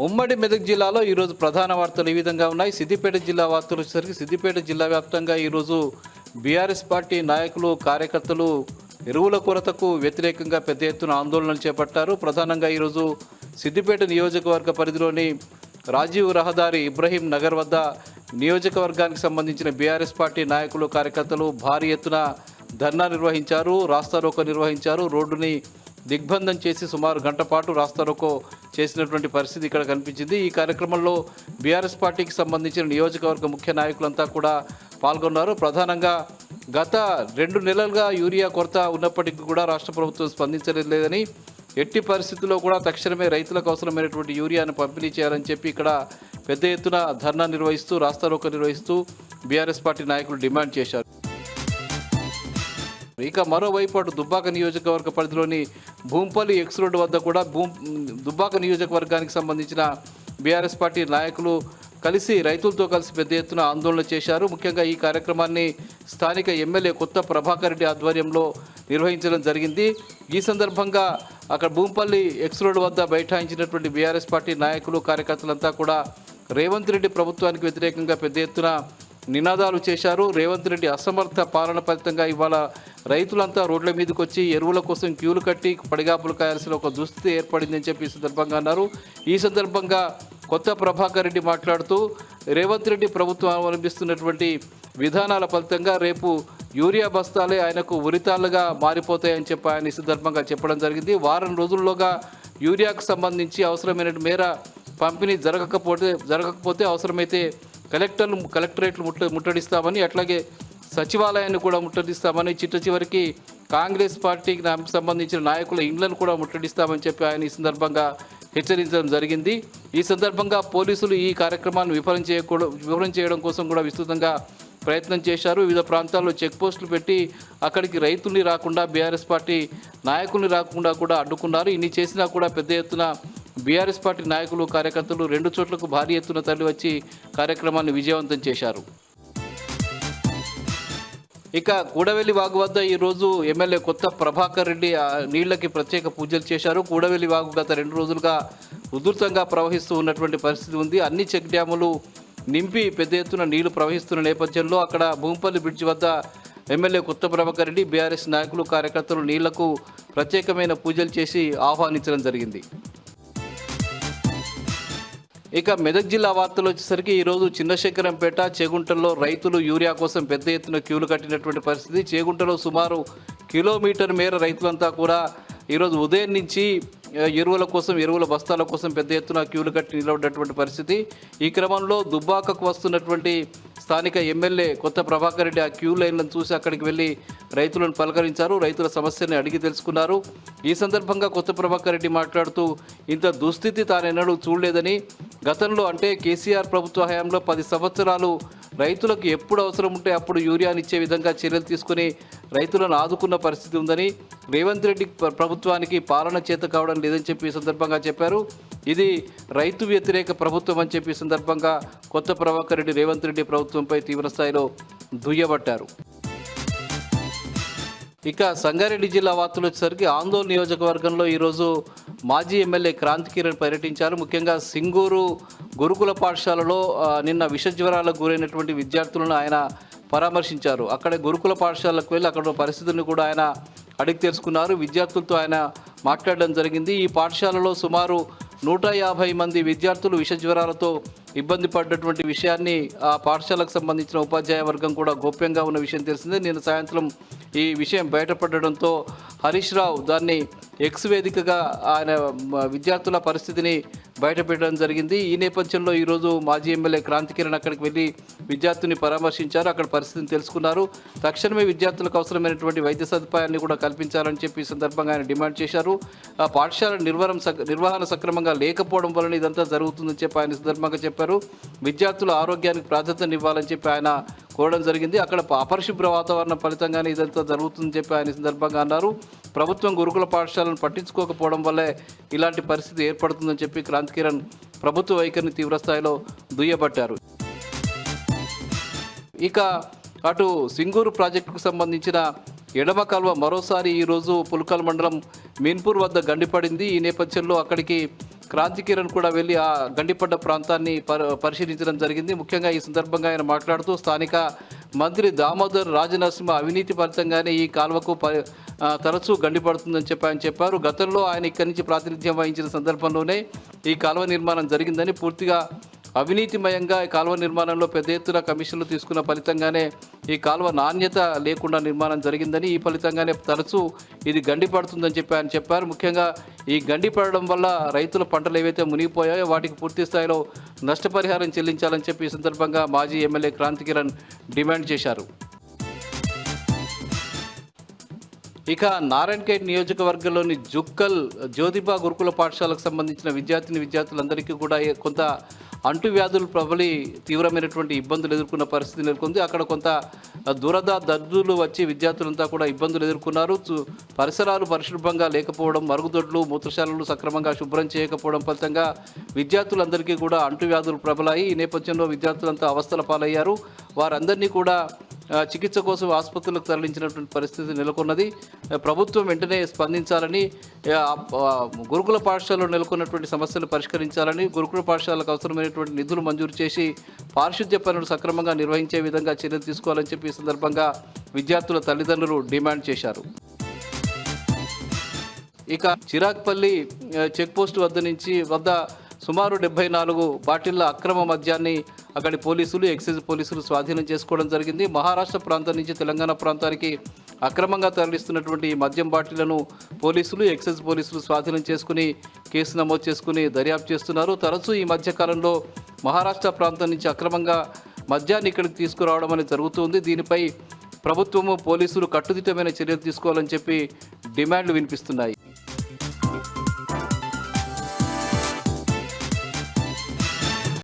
ఉమ్మడి మెదక్ జిల్లాలో ఈరోజు ప్రధాన వార్తలు ఈ విధంగా ఉన్నాయి. సిద్దిపేట జిల్లా వార్తలు వచ్చేసరికి సిద్దిపేట జిల్లా వ్యాప్తంగా ఈరోజు బీఆర్ఎస్ పార్టీ నాయకులు కార్యకర్తలు ఎరువుల కొరతకు వ్యతిరేకంగా పెద్ద ఎత్తున ఆందోళనలు చేపట్టారు. ప్రధానంగా ఈరోజు సిద్దిపేట నియోజకవర్గ పరిధిలోని రాజీవ్ రహదారి ఇబ్రహీం నగర్ వద్ద నియోజకవర్గానికి సంబంధించిన బీఆర్ఎస్ పార్టీ నాయకులు కార్యకర్తలు భారీ ఎత్తున ధర్నా నిర్వహించారు, రాస్తారోకో నిర్వహించారు. రోడ్డుని దిగ్బంధం చేసి సుమారు గంట పాటు రాస్తారోకో చేసినటువంటి పరిస్థితి ఇక్కడ కనిపించింది. ఈ కార్యక్రమంలో బీఆర్ఎస్ పార్టీకి సంబంధించిన నియోజకవర్గ ముఖ్య నాయకులంతా కూడా పాల్గొన్నారు. ప్రధానంగా గత 2 నెలలుగా యూరియా కొరత ఉన్నప్పటికీ కూడా రాష్ట్ర ప్రభుత్వం స్పందించలేదని, ఎట్టి పరిస్థితుల్లో కూడా తక్షణమే రైతులకు అవసరమైనటువంటి యూరియాను పంపిణీ చేయాలని చెప్పి ఇక్కడ పెద్ద ఎత్తున ధర్నా నిర్వహిస్తూ రాస్తారోకో నిర్వహిస్తూ బీఆర్ఎస్ పార్టీ నాయకులు డిమాండ్ చేశారు. ఇక మరోవైపు అటు దుబ్బాక నియోజకవర్గ పరిధిలోని భూంపల్లి ఎక్స్ రోడ్డు వద్ద కూడా దుబ్బాక నియోజకవర్గానికి సంబంధించిన బీఆర్ఎస్ పార్టీ నాయకులు రైతులతో కలిసి పెద్ద ఎత్తున ఆందోళన చేశారు. ముఖ్యంగా ఈ కార్యక్రమాన్ని స్థానిక ఎమ్మెల్యే కొత్త ప్రభాకర్ రెడ్డి ఆధ్వర్యంలో నిర్వహించడం జరిగింది. ఈ సందర్భంగా అక్కడ భూంపల్లి ఎక్స్ రోడ్డు వద్ద బైఠాయించినటువంటి బీఆర్ఎస్ పార్టీ నాయకులు కార్యకర్తలంతా కూడా రేవంత్ రెడ్డి ప్రభుత్వానికి వ్యతిరేకంగా పెద్ద ఎత్తున నినాదాలు చేశారు. రేవంత్ రెడ్డి అసమర్థ పాలన ఫలితంగా ఇవాళ రైతులంతా రోడ్ల మీదకి వచ్చి ఎరువుల కోసం క్యూలు కట్టి పడిగాపులు కాయాల్సిన ఒక దుస్థితి ఏర్పడిందని చెప్పి ఈ సందర్భంగా అన్నారు. ఈ సందర్భంగా కొత్త ప్రభాకర్ రెడ్డి మాట్లాడుతూ రేవంత్ రెడ్డి ప్రభుత్వం అవలంబిస్తున్నటువంటి విధానాల ఫలితంగా రేపు యూరియా బస్తాలే ఆయనకు ఉరితాళ్లుగా మారిపోతాయని చెప్పి ఆయన ఈ సందర్భంగా చెప్పడం జరిగింది. వారం రోజుల్లోగా యూరియాకు సంబంధించి అవసరమైన మేర పంపిణీ జరగకపోతే అవసరమైతే కలెక్టరేట్లు ముట్టడిస్తామని, అట్లాగే సచివాలయాన్ని కూడా ముట్టడిస్తామని, చివరికి కాంగ్రెస్ పార్టీకి సంబంధించిన నాయకుల ఇండ్లను కూడా ముట్టడిస్తామని చెప్పి ఆయన ఈ సందర్భంగా హెచ్చరించడం జరిగింది. ఈ సందర్భంగా పోలీసులు ఈ కార్యక్రమాన్ని వివరం చేయడం కోసం కూడా విస్తృతంగా ప్రయత్నం చేశారు. వివిధ ప్రాంతాల్లో చెక్ పోస్టులు పెట్టి అక్కడికి రైతుల్ని రాకుండా, బీఆర్ఎస్ పార్టీ నాయకుల్ని రాకుండా కూడా అడ్డుకున్నారు. ఇన్ని చేసినా కూడా పెద్ద ఎత్తున బీఆర్ఎస్ పార్టీ నాయకులు కార్యకర్తలు 2 చోట్లకు భారీ ఎత్తున తరలి వచ్చి కార్యక్రమాన్ని విజయవంతం చేశారు. ఇక కూడవెల్లి వాగు వద్ద ఈరోజు ఎమ్మెల్యే కొత్త ప్రభాకర్ రెడ్డి నీళ్లకి ప్రత్యేక పూజలు చేశారు. కూడవెల్లి వాగు గత 2 రోజులుగా ఉధృతంగా ప్రవహిస్తూ ఉన్నటువంటి పరిస్థితి ఉంది. అన్ని చెక్ డ్యాములు నింపి పెద్ద ఎత్తున నీళ్లు ప్రవహిస్తున్న నేపథ్యంలో అక్కడ భూంపల్లి బ్రిడ్జ్ వద్ద ఎమ్మెల్యే కొత్త ప్రభాకర్ రెడ్డి బీఆర్ఎస్ నాయకులు కార్యకర్తలు నీళ్లకు ప్రత్యేకమైన పూజలు చేసి ఆహ్వానించడం జరిగింది. ఇక మెదక్ జిల్లా వార్తలు వచ్చేసరికి ఈరోజు చిన్నశంకరంపేట, చేగుంటలో రైతులు యూరియా కోసం పెద్ద ఎత్తున క్యూలు కట్టినటువంటి పరిస్థితి. చేగుంటలో సుమారు కిలోమీటర్ మేర రైతులంతా కూడా ఈరోజు ఉదయం నుంచి ఎరువుల బస్తాల కోసం పెద్ద ఎత్తున క్యూలు కట్టి నిలబడినటువంటి పరిస్థితి. ఈ క్రమంలో దుబ్బాకకు వస్తున్నటువంటి స్థానిక ఎమ్మెల్యే కొత్త ప్రభాకర్ రెడ్డి ఆ క్యూ లైన్లను చూసి అక్కడికి వెళ్ళి రైతులను పలకరించారు, రైతుల సమస్యని అడిగి తెలుసుకున్నారు. ఈ సందర్భంగా కొత్త ప్రభాకర్ రెడ్డి మాట్లాడుతూ ఇంత దుస్థితి తానెన్నడూ చూడలేదని, గతంలో అంటే కేసీఆర్ ప్రభుత్వ హయాంలో 10 సంవత్సరాలు రైతులకు ఎప్పుడు అవసరం ఉంటే అప్పుడు యూరియానిచ్చే విధంగా చర్యలు తీసుకుని రైతులను ఆదుకున్న పరిస్థితి ఉందని, రేవంత్ రెడ్డి ప్రభుత్వానికి పాలన చేత కావడం లేదని చెప్పి ఈ సందర్భంగా చెప్పారు. ఇది రైతు వ్యతిరేక ప్రభుత్వం అని చెప్పి ఈ సందర్భంగా కొత్త ప్రభాకర్ రెడ్డి రేవంత్ రెడ్డి ప్రభుత్వంపై తీవ్రస్థాయిలో దుయ్యబట్టారు. ఇక సంగారెడ్డి జిల్లా వార్తలు వచ్చేసరికి ఆందోళన నియోజకవర్గంలో ఈరోజు మాజీ ఎమ్మెల్యే క్రాంతి కిరణ్ పర్యటించారు. ముఖ్యంగా సింగూరు గురుకుల పాఠశాలలో నిన్న విషజ్వరాలకు గురైనటువంటి విద్యార్థులను ఆయన పరామర్శించారు. అక్కడ గురుకుల పాఠశాలకు వెళ్ళి అక్కడ పరిస్థితులను కూడా ఆయన అడిగి తెలుసుకున్నారు. విద్యార్థులతో ఆయన మాట్లాడడం జరిగింది. ఈ పాఠశాలలో సుమారు 150 మంది విద్యార్థులు విషజ్వరాలతో ఇబ్బంది పడ్డటువంటి విషయాన్ని ఆ పాఠశాలకు సంబంధించిన ఉపాధ్యాయ వర్గం కూడా గోప్యంగా ఉన్న విషయం తెలిసిందే. నిన్న సాయంత్రం ఈ విషయం బయటపడడంతో హరీష్ రావు దాన్ని ఎక్స్ వేదికగా ఆయన విద్యార్థుల పరిస్థితిని బయటపెట్టడం జరిగింది. ఈ నేపథ్యంలో ఈరోజు మాజీ ఎమ్మెల్యే క్రాంతి కిరణ్ అక్కడికి వెళ్ళి విద్యార్థుని పరామర్శించారు, అక్కడ పరిస్థితిని తెలుసుకున్నారు. తక్షణమే విద్యార్థులకు అవసరమైనటువంటి వైద్య సదుపాయాన్ని కూడా కల్పించాలని చెప్పి ఈ సందర్భంగా ఆయన డిమాండ్ చేశారు. ఆ పాఠశాల నిర్వహణ సక్రమంగా లేకపోవడం వలన ఇదంతా జరుగుతుందని చెప్పి ఆయన సందర్భంగా చెప్పారు. విద్యార్థుల ఆరోగ్యానికి ప్రాధాన్యతనివ్వాలని చెప్పి ఆయన కోరడం జరిగింది. అక్కడ అపరిశుభ్ర వాతావరణం ఫలితంగానే ఇదంతా జరుగుతుందని చెప్పి ఆయన సందర్భంగా అన్నారు. ప్రభుత్వం గురుకుల పాఠశాలను పట్టించుకోకపోవడం వల్లే ఇలాంటి పరిస్థితి ఏర్పడుతుందని చెప్పి క్రాంతి కిరణ్ ప్రభుత్వ వైఖరిని తీవ్రస్థాయిలో దుయ్యబట్టారు. ఇక అటు సింగూరు ప్రాజెక్టుకు సంబంధించిన ఎడమ కాల్వ మరోసారి ఈరోజు పుల్కల్ మండలం మీన్పూర్ వద్ద గండిపడింది. ఈ నేపథ్యంలో అక్కడికి క్రాంతి కిరణ్ కూడా వెళ్ళి ఆ గండిపడ్డ ప్రాంతాన్ని పరిశీలించడం జరిగింది. ముఖ్యంగా ఈ సందర్భంగా ఆయన మాట్లాడుతూ స్థానిక మంత్రి దామోదర్ రాజనరసింహ అవినీతి ఫలితంగానే ఈ కాల్వకు తరచూ గండిపడుతుందని ఆయన చెప్పారు. గతంలో ఆయన ఇక్కడి నుంచి ప్రాతినిధ్యం వహించిన సందర్భంలోనే ఈ కాల్వ నిర్మాణం జరిగిందని, పూర్తిగా అవినీతిమయంగా ఈ కాల్వ నిర్మాణంలో పెద్ద ఎత్తున కమిషన్లు తీసుకున్న ఫలితంగానే ఈ కాల్వ నాణ్యత లేకుండా నిర్మాణం జరిగిందని, ఈ ఫలితంగానే తరచూ ఇది గండిపడుతుందని ఆయన చెప్పారు. ముఖ్యంగా ఈ గండిపడడం వల్ల రైతుల పంటలు ఏవైతే మునిగిపోయాయో వాటికి పూర్తి స్థాయిలో నష్టపరిహారం చెల్లించాలని చెప్పి ఈ సందర్భంగా మాజీ ఎమ్మెల్యే క్రాంతి కిరణ్ డిమాండ్ చేశారు. ఇక నారాయణఖేడ్ నియోజకవర్గంలోని జుక్కల్ జ్యోతిబా గురుకుల పాఠశాలకు సంబంధించిన విద్యార్థులందరికీ కూడా కొంత అంటువ్యాధులు ప్రబలి తీవ్రమైనటువంటి ఇబ్బందులు ఎదుర్కొన్న పరిస్థితి నెలకొంది. అక్కడ కొంత దురద దద్దులు వచ్చి విద్యార్థులంతా కూడా ఇబ్బందులు ఎదుర్కొన్నారు. పరిసరాలు పరిశుభ్రంగా లేకపోవడం, మరుగుదొడ్లు మూత్రశాలలు సక్రమంగా శుభ్రం చేయకపోవడం ఫలితంగా విద్యార్థులందరికీ కూడా అంటువ్యాధులు ప్రబలాయి. ఈ నేపథ్యంలో విద్యార్థులంతా అవస్థల పాలయ్యారు. వారందరినీ కూడా చికిత్స కోసం ఆసుపత్రులకు తరలించినటువంటి పరిస్థితి నెలకొన్నది. ప్రభుత్వం వెంటనే స్పందించాలని, గురుకుల పాఠశాలలో నెలకొన్నటువంటి సమస్యలు పరిష్కరించాలని, గురుకుల పాఠశాలకు అవసరమైనటువంటి నిధులు మంజూరు చేసి పారిశుద్ధ్య పనులు సక్రమంగా నిర్వహించే విధంగా చర్యలు తీసుకోవాలని చెప్పి ఈ సందర్భంగా విద్యార్థుల తల్లిదండ్రులు డిమాండ్ చేశారు. ఇక చిరాగ్పల్లి చెక్పోస్టు వద్ద సుమారు 74 బాటిళ్ల అక్రమ మద్యాన్ని అక్కడి పోలీసులు, ఎక్సైజ్ పోలీసులు స్వాధీనం చేసుకోవడం జరిగింది. మహారాష్ట్ర ప్రాంతం నుంచి తెలంగాణ ప్రాంతానికి అక్రమంగా తరలిస్తున్నటువంటి ఈ మద్యం బాటిళ్లను పోలీసులు, ఎక్సైజ్ పోలీసులు స్వాధీనం చేసుకుని కేసు నమోదు చేసుకుని దర్యాప్తు చేస్తున్నారు. తరచూ ఈ మధ్యకాలంలో మహారాష్ట్ర ప్రాంతం నుంచి అక్రమంగా మద్యాన్ని ఇక్కడికి తీసుకురావడం అనేది జరుగుతుంది. దీనిపై ప్రభుత్వము, పోలీసులు కట్టుదిట్టమైన చర్యలు తీసుకోవాలని చెప్పి డిమాండ్లు వినిపిస్తున్నాయి.